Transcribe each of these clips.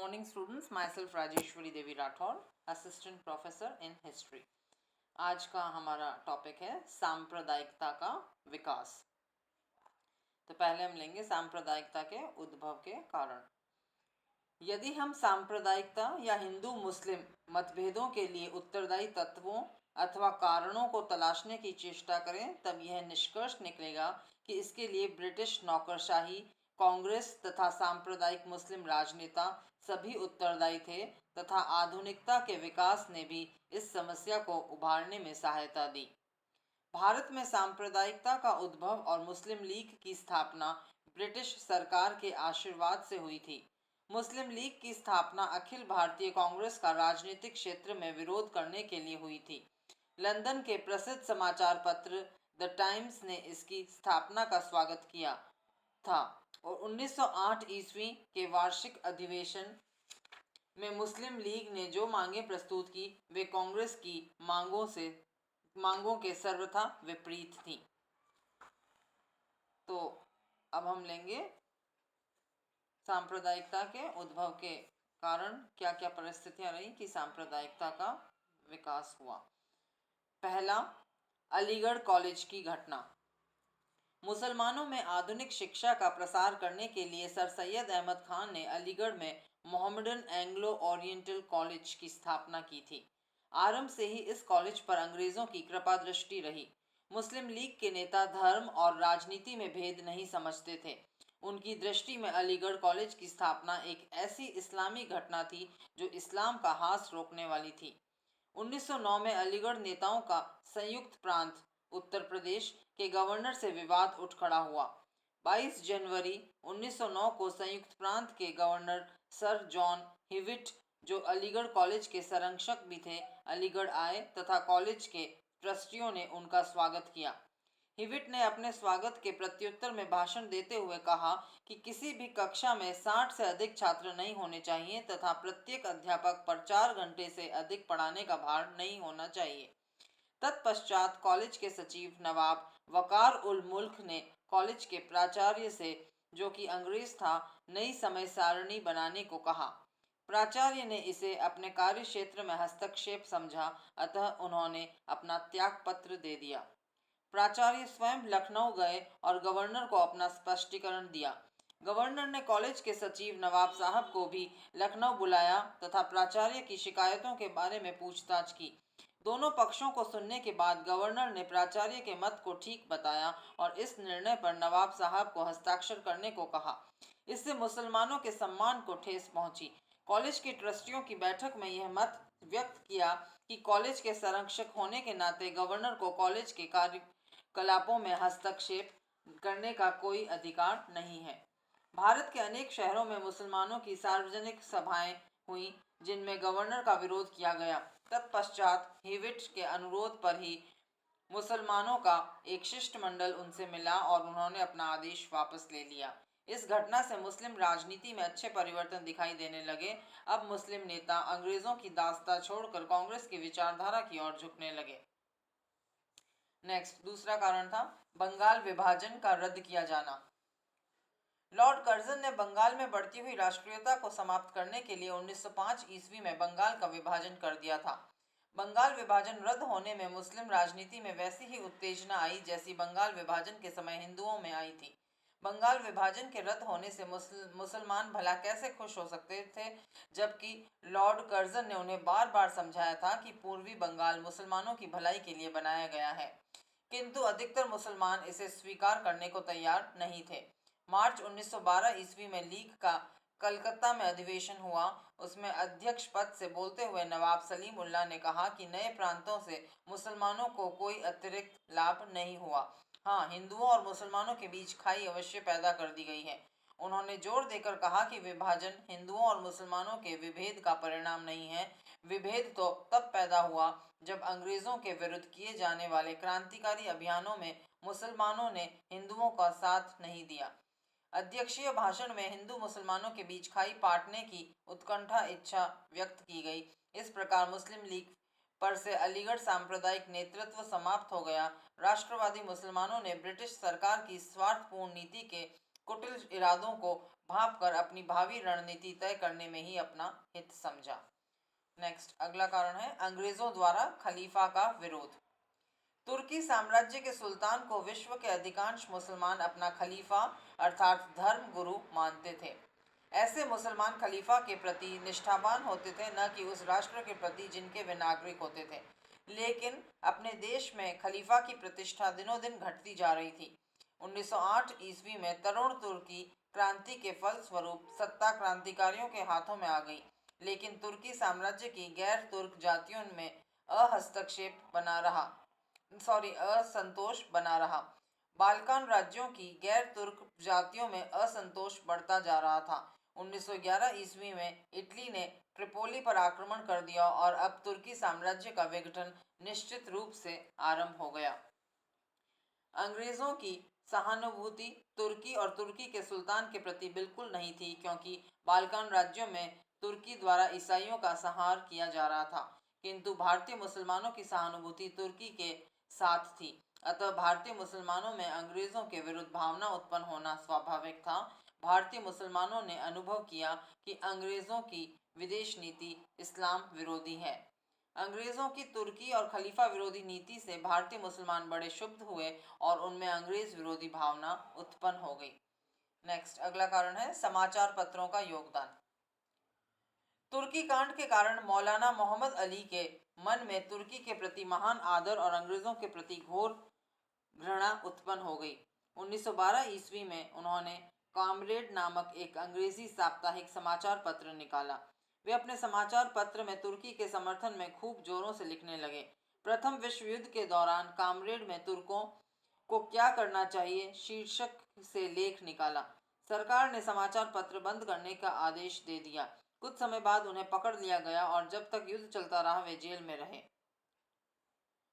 morning students, myself Rajeshwari Devi Rathore, assistant professor in history. आज का हमारा topic है सांप्रदायिकता का विकास। तो पहले हम लेंगे सांप्रदायिकता के उद्भव के कारण। यदि हम सांप्रदायिकता या हिंदू मुस्लिम मतभेदों के लिए उत्तरदायी तत्वों अथवा कारणों को तलाशने की चेष्टा करें, तब यह निष्कर्ष निकलेगा कि इसके लिए ब्रिटिश नौकरशाही, कांग्रेस तथा सांप्रदायिक मुस्लिम राजनेता सभी उत्तरदायी थे तथा आधुनिकता के विकास ने भी इस समस्या को उभारने में सहायता दी। भारत में सांप्रदायिकता का उद्भव और मुस्लिम लीग की स्थापना ब्रिटिश सरकार के आशीर्वाद से हुई थी। मुस्लिम लीग की स्थापना अखिल भारतीय कांग्रेस का राजनीतिक क्षेत्र में विरोध करने के लिए हुई थी। लंदन के प्रसिद्ध समाचार पत्र द टाइम्स ने इसकी स्थापना का स्वागत किया था और 1908 ईस्वी के वार्षिक अधिवेशन में मुस्लिम लीग ने जो मांगें प्रस्तुत की वे कांग्रेस की मांगों के सर्वथा विपरीत थी। तो अब हम लेंगे सांप्रदायिकता के उद्भव के कारण क्या क्या परिस्थितियां रही कि सांप्रदायिकता का विकास हुआ। पहला, अलीगढ़ कॉलेज की घटना। मुसलमानों में आधुनिक शिक्षा का प्रसार करने के लिए सर सैयद अहमद खान ने अलीगढ़ में मोहम्मडन एंग्लो ओरिएंटल कॉलेज की स्थापना की थी। आरंभ से ही इस कॉलेज पर अंग्रेजों की कृपा दृष्टि रही। मुस्लिम लीग के नेता धर्म और राजनीति में भेद नहीं समझते थे। उनकी दृष्टि में अलीगढ़ कॉलेज की स्थापना एक ऐसी इस्लामी घटना थी जो इस्लाम का ह्रास रोकने वाली थी। 1909 में अलीगढ़ नेताओं का संयुक्त प्रांत उत्तर प्रदेश के गवर्नर से विवाद उठ खड़ा हुआ। 22 जनवरी 1909 को संयुक्त प्रांत के गवर्नर सर जॉन हिविट, जो अलीगढ़ कॉलेज के संरक्षक भी थे, अलीगढ़ आए तथा कॉलेज के ट्रस्टियों ने उनका स्वागत किया। हिविट ने अपने स्वागत के प्रत्युत्तर में भाषण देते हुए कहा कि किसी भी कक्षा में 60 से अधिक छात्र नहीं होने चाहिए तथा प्रत्येक अध्यापक पर 4 घंटे से अधिक पढ़ाने का भार नहीं होना चाहिए। तत्पश्चात कॉलेज के सचिव नवाब वकार उल मुल्क ने कॉलेज के प्राचार्य से, जो कि अंग्रेज था, नई समय सारणी बनाने को कहा। प्राचार्य ने इसे अपने कार्य क्षेत्र में हस्तक्षेप समझा, अतः उन्होंने अपना त्याग पत्र दे दिया। प्राचार्य स्वयं लखनऊ गए और गवर्नर को अपना स्पष्टीकरण दिया। गवर्नर ने कॉलेज के सचिव नवाब साहब को भी लखनऊ बुलाया तथा प्राचार्य की शिकायतों के बारे में पूछताछ की। दोनों पक्षों को सुनने के बाद गवर्नर ने प्राचार्य के मत को ठीक बताया और इस निर्णय पर नवाब साहब को हस्ताक्षर करने को कहा। इससे मुसलमानों के सम्मान को ठेस पहुंची। कॉलेज के ट्रस्टियों की बैठक में यह मत व्यक्त किया कि कॉलेज के संरक्षक होने के नाते गवर्नर को कॉलेज के कार्यकलापों में हस्तक्षेप करने का कोई अधिकार नहीं है। भारत के अनेक शहरों में मुसलमानों की सार्वजनिक सभाएं हुई जिनमें गवर्नर का विरोध किया गया। तत्पश्चात हिविट के अनुरोध पर ही मुसलमानों का एक शिष्टमंडल उनसे मिला और उन्होंने अपना आदेश वापस ले लिया। इस घटना से मुस्लिम राजनीति में अच्छे परिवर्तन दिखाई देने लगे। अब मुस्लिम नेता अंग्रेजों की दास्ता छोड़कर कांग्रेस की विचारधारा की ओर झुकने लगे। नेक्स्ट, दूसरा कारण था बंगाल विभाजन का रद्द किया जाना। लॉर्ड कर्जन ने बंगाल में बढ़ती हुई राष्ट्रीयता को समाप्त करने के लिए 1905 ईस्वी में बंगाल का विभाजन कर दिया था। बंगाल विभाजन रद्द होने में मुस्लिम राजनीति में वैसी ही उत्तेजना आई जैसी बंगाल विभाजन के समय हिंदुओं में आई थी। बंगाल विभाजन के रद्द होने से मुसलमान भला कैसे खुश हो सकते थे, जबकि लॉर्ड कर्जन ने उन्हें बार बार समझाया था कि पूर्वी बंगाल मुसलमानों की भलाई के लिए बनाया गया है, किंतु अधिकतर मुसलमान इसे स्वीकार करने को तैयार नहीं थे। मार्च 1912 ईस्वी में लीग का कलकत्ता में अधिवेशन हुआ। उसमें अध्यक्ष पद से बोलते हुए नवाब सलीम उल्लाह ने कहा कि नए प्रांतों से मुसलमानों को कोई अतिरिक्त लाभ नहीं हुआ। हाँ, हिंदुओं और मुसलमानों के बीच खाई अवश्य पैदा कर दी गई है। उन्होंने जोर देकर कहा कि विभाजन हिंदुओं और मुसलमानों के विभेद का परिणाम नहीं है। विभेद तो तब पैदा हुआ जब अंग्रेजों के विरुद्ध किए जाने वाले क्रांतिकारी अभियानों में मुसलमानों ने हिंदुओं का साथ नहीं दिया। अध्यक्षीय भाषण में हिंदू मुसलमानों के बीच खाई पाटने की उत्कंठा इच्छा व्यक्त की गई। इस प्रकार मुस्लिम लीग पर से अलीगढ़ सांप्रदायिक नेतृत्व समाप्त हो गया। राष्ट्रवादी मुसलमानों ने ब्रिटिश सरकार की स्वार्थपूर्ण नीति कुटिल इरादों को भांपकर अपनी भावी रणनीति तय करने में ही अपना हित समझा। नेक्स्ट अगला कारण है अंग्रेजों द्वारा खलीफा का विरोध। तुर्की साम्राज्य के सुल्तान को विश्व के अधिकांश मुसलमान अपना खलीफा अर्थात धर्म गुरु मानते थे। ऐसे मुसलमान खलीफा के प्रति निष्ठावान होते थे, न कि उस राष्ट्र के प्रति जिनके वे नागरिक होते थे। लेकिन अपने देश में खलीफा की प्रतिष्ठा दिनों दिन घटती जा रही थी। 1908 ईस्वी में तरुण तुर्की क्रांति के फलस्वरूप सत्ता क्रांतिकारियों के हाथों में आ गई, लेकिन तुर्की साम्राज्य की गैर तुर्क जातियों में असंतोष बना रहा। बाल्कान राज्यों की गैर तुर्क जातियों में असंतोष बढ़ता जा रहा था। 1911 ईस्वी में इटली ने ट्रिपोली पर आक्रमण कर दिया और अब तुर्की साम्राज्य का विघटन निश्चित रूप से आरंभ हो गया। अंग्रेजों की सहानुभूति तुर्की और तुर्की के सुल्तान के प्रति बिल्कुल नहीं थी, क्योंकि बाल्कान राज्यों में तुर्की द्वारा ईसाइयों का संहार किया जा रहा था, किंतु भारतीय मुसलमानों की सहानुभूति तुर्की के साथ थी। अतः भारतीय मुसलमानों में अंग्रेजों के विरुद्ध भावना उत्पन्न होना स्वाभाविक था। भारतीय मुसलमानों ने अनुभव किया कि अंग्रेजों की विदेश नीति इस्लाम विरोधी है। अंग्रेजों की तुर्की और खलीफा विरोधी नीति से भारतीय मुसलमान बड़े क्षुब्ध हुए और उनमें अंग्रेज विरोधी भावना उत्पन्न हो गई। नेक्स्ट अगला कारण है समाचार पत्रों का योगदान। तुर्की कांड के कारण मौलाना मोहम्मद अली के मन में तुर्की के प्रति महान आदर और अंग्रेजों के प्रति घोर घृणा उत्पन्न हो गई। 1912 ईस्वी में उन्होंने कॉमरेड नामक एक अंग्रेजी साप्ताहिक समाचार पत्र निकाला। वे अपने समाचार पत्र में तुर्की के समर्थन में खूब जोरों से लिखने लगे। प्रथम विश्व युद्ध के दौरान कॉमरेड में तुर्कों को क्या करना चाहिए शीर्षक से लेख निकाला। सरकार ने समाचार पत्र बंद करने का आदेश दे दिया। कुछ समय बाद उन्हें पकड़ लिया गया और जब तक युद्ध चलता रहा वे जेल में रहे।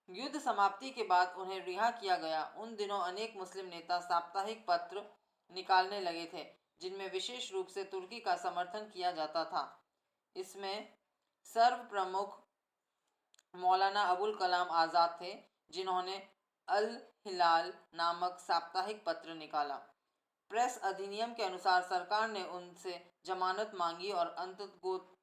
युद्ध समाप्ति के बाद उन्हें रिहा किया गया। उन दिनों अनेक मुस्लिम नेता साप्ताहिक पत्र निकालने लगे थे, जिनमें विशेष रूप से तुर्की का समर्थन किया जाता था। इसमें सर्व प्रमुख मौलाना अबुल कलाम आज़ाद थे, जिन्होंने अल हिलाल नामक साप्ताहिक पत्र निकाला। प्रेस अधिनियम के अनुसार सरकार ने उनसे जमानत मांगी और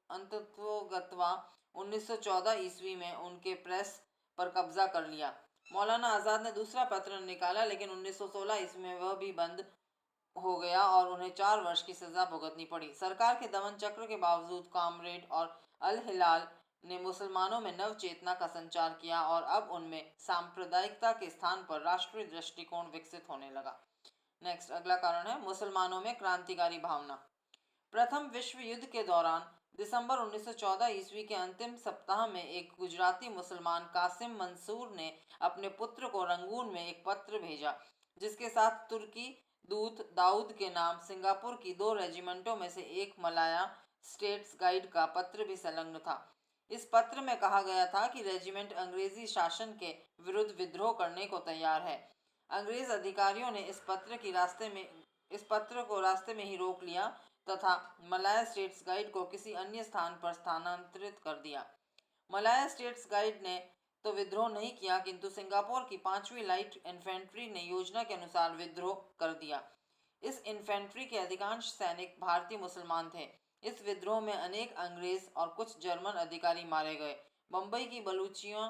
अंततोगत्वा 1914 ईस्वी में उनके प्रेस पर कब्जा कर लिया। मौलाना आज़ाद ने दूसरा पत्र निकाला, लेकिन 1916 ईस्वी में वह भी बंद हो गया और उन्हें 4 वर्ष की सजा भुगतनी पड़ी। सरकार के दमन चक्र के बावजूद कॉमरेड और अल हिलाल ने मुसलमानों में नव चेतना का संचार किया और अब उनमें सांप्रदायिकता के स्थान पर राष्ट्रीय दृष्टिकोण विकसित होने लगा। नेक्स्ट अगला कारण है मुसलमानों में क्रांतिकारी भावना। प्रथम विश्व युद्ध के दौरान दिसंबर 1914 ईस्वी के अंतिम सप्ताह में एक गुजराती मुसलमान कासिम मंसूर ने अपने पुत्र को रंगून में एक पत्र भेजा, जिसके साथ तुर्की दूत दाऊद के नाम सिंगापुर की 2 रेजिमेंटों में से एक मलाया स्टेट्स गाइड का पत्र भी संलग्न था। इस पत्र में कहा गया था कि रेजिमेंट अंग्रेजी शासन के विरुद्ध विद्रोह करने को तैयार है। अंग्रेज अधिकारियों ने इस पत्र को रास्ते में ही रोक लिया तथा मलाया स्टेट्स गाइड को किसी अन्य स्थान पर स्थानांतरित कर दिया। मलाया स्टेट्स गाइड ने तो विद्रोह नहीं किया, किंतु सिंगापुर की 5वीं लाइट इन्फेंट्री ने योजना के अनुसार विद्रोह कर दिया। इस इन्फेंट्री के अधिकांश सैनिक भारतीय मुसलमान थे। इस विद्रोह में अनेक अंग्रेज और कुछ जर्मन अधिकारी मारे गए। बंबई की बलूचियों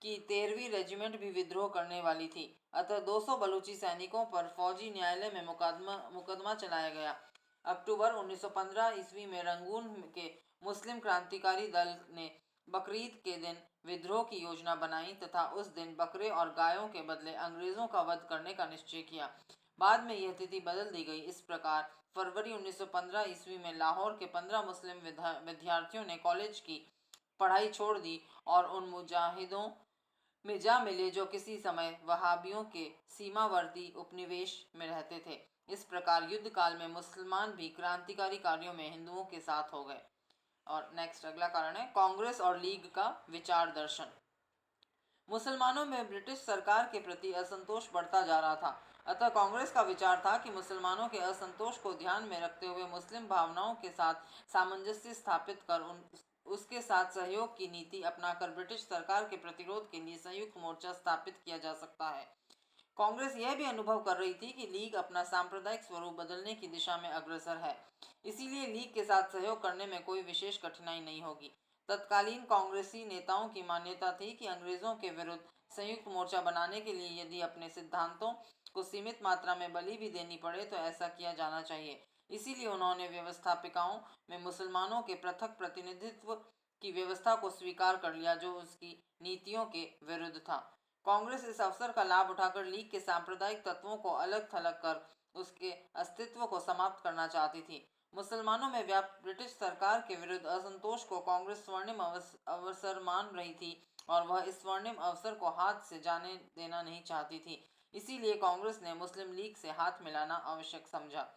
की 13वीं रेजिमेंट भी विद्रोह करने वाली थी, अतः 200 बलूची सैनिकों पर फौजी न्यायालय में मुकदमा चलाया गया। अक्टूबर 1915 ईस्वी में रंगून के मुस्लिम क्रांतिकारी दल ने बकरीद के दिन विद्रोह की योजना बनाई तथा उस दिन बकरे और गायों के बदले अंग्रेजों का वध करने का निश्चय किया। बाद में यह तिथि बदल दी गई। इस प्रकार फरवरी 1915 ईस्वी में लाहौर के 15 मुस्लिम विद्यार्थियों ने कॉलेज की पढ़ाई छोड़ दी और उन मुजाहिदों में जा मिले जो किसी समय वहाबियों के सीमावर्ती उपनिवेश में रहते थे। इस प्रकार युद्ध काल में मुसलमान भी क्रांतिकारी कार्यों में हिंदुओं के साथ हो गए। और नेक्स्ट अगला कारण है कांग्रेस और लीग का विचार दर्शन। मुसलमानों में ब्रिटिश सरकार के प्रति असंतोष बढ़ता जा रहा था, अतः कांग्रेस का विचार था कि मुसलमानों के असंतोष को ध्यान में रखते हुए मुस्लिम भावनाओं के साथ सामंजस्य स्थापित कर उसके साथ सहयोग की नीति अपनाकर ब्रिटिश सरकार के प्रतिरोध के लिए संयुक्त मोर्चा स्थापित किया जा सकता है। कांग्रेस यह भी अनुभव कर रही थी कि लीग अपना सांप्रदायिक स्वरूप बदलने की दिशा में अग्रसर है, इसीलिए लीग के साथ सहयोग करने में कोई विशेष कठिनाई नहीं होगी। तत्कालीन कांग्रेसी नेताओं की मान्यता थी कि अंग्रेजों के विरुद्ध संयुक्त मोर्चा बनाने के लिए यदि अपने सिद्धांतों को सीमित मात्रा में बलि भी देनी पड़े तो ऐसा किया जाना चाहिए। इसीलिए उन्होंने व्यवस्थापिकाओं में मुसलमानों के पृथक प्रतिनिधित्व की व्यवस्था को स्वीकार कर लिया, जो उसकी नीतियों के विरुद्ध था। कांग्रेस इस अवसर का लाभ उठाकर लीग के सांप्रदायिक तत्वों को अलग थलग कर उसके अस्तित्व को समाप्त करना चाहती थी। मुसलमानों में व्याप्त ब्रिटिश सरकार के विरुद्ध असंतोष को कांग्रेस स्वर्णिम अवसर मान रही थी और वह इस स्वर्णिम अवसर को हाथ से जाने देना नहीं चाहती थी। इसीलिए कांग्रेस ने मुस्लिम लीग से हाथ मिलाना आवश्यक समझा।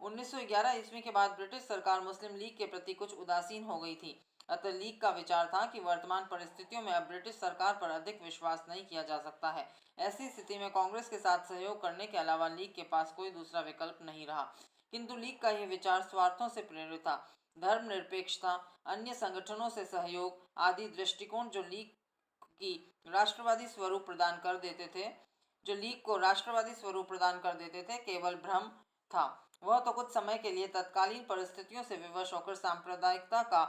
1911 ईस्वी के बाद ब्रिटिश सरकार मुस्लिम लीग के प्रति कुछ उदासीन हो गई थी। अतः लीग का विचार था कि वर्तमान परिस्थितियों में अब ब्रिटिश सरकार पर अधिक विश्वास नहीं किया जा सकता है। ऐसी स्थिति में कांग्रेस के साथ सहयोग करने के अलावा लीग के पास कोई दूसरा विकल्प नहीं रहा। किंतु लीग का यह विचार स्वार्थों से प्रेरित था। धर्मनिरपेक्षता, अन्य संगठनों से सहयोग आदि दृष्टिकोण जो लीग को राष्ट्रवादी स्वरूप प्रदान कर देते थे, केवल भ्रम था। वह तो कुछ समय के लिए तत्कालीन परिस्थितियों से विवश होकर सांप्रदायिकता का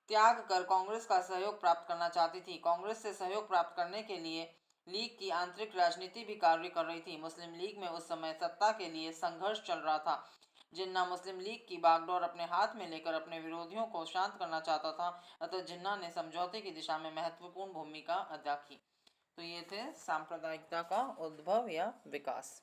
त्याग कर कांग्रेस का सहयोग प्राप्त करना चाहती थी। कांग्रेस से सहयोग प्राप्त करने के लिए लीग की आंतरिक राजनीति भी कार्य कर रही थी। मुस्लिम लीग में उस समय सत्ता के लिए संघर्ष चल रहा था। जिन्ना मुस्लिम लीग की बागडोर अपने हाथ में लेकर अपने विरोधियों को शांत करना चाहता था, अतः जिन्ना ने समझौते की दिशा में महत्वपूर्ण भूमिका अदा की। तो ये थे सांप्रदायिकता का उद्भव या विकास।